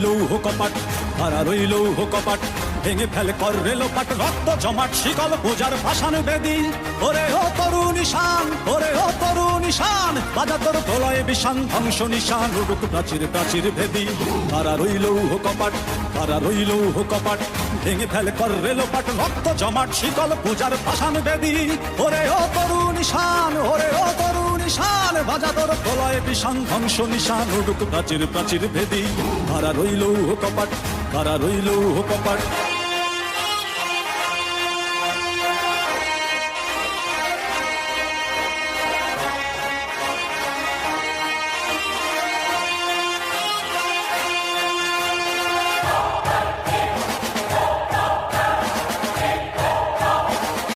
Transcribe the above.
লৌহ কপাট, কারা রই লৌহ কপাট, ভেঙে ফেলে কর রেলোপাট, রক্ত জমাট শিকল পূজার ভাসান বেদি। ওরে ও তরু নিশান, ওরে ও তরু নিশান, বাজা তোর প্রলয় বিষান, ধ্বংস নিশান উড়ুক প্রাচীর প্রাচীর ভেদি। কারা রই লৌহ কপাট, কারা রই লৌহ কপাট, ভেঙে ফেলে কর রেলোপাট, রক্ত জমাট শিকল পূজার ভাসান বেদি। ওরে ও তরু নিশান, ওরে ও তরু নিশান, বাজা তোর প্রলয় বিষান, ধ্বংস নিশান উড়ুক প্রাচীর প্রাচীর ভেদি। কারা রই লৌহ কপাট, কারা রই লৌহ কপাট।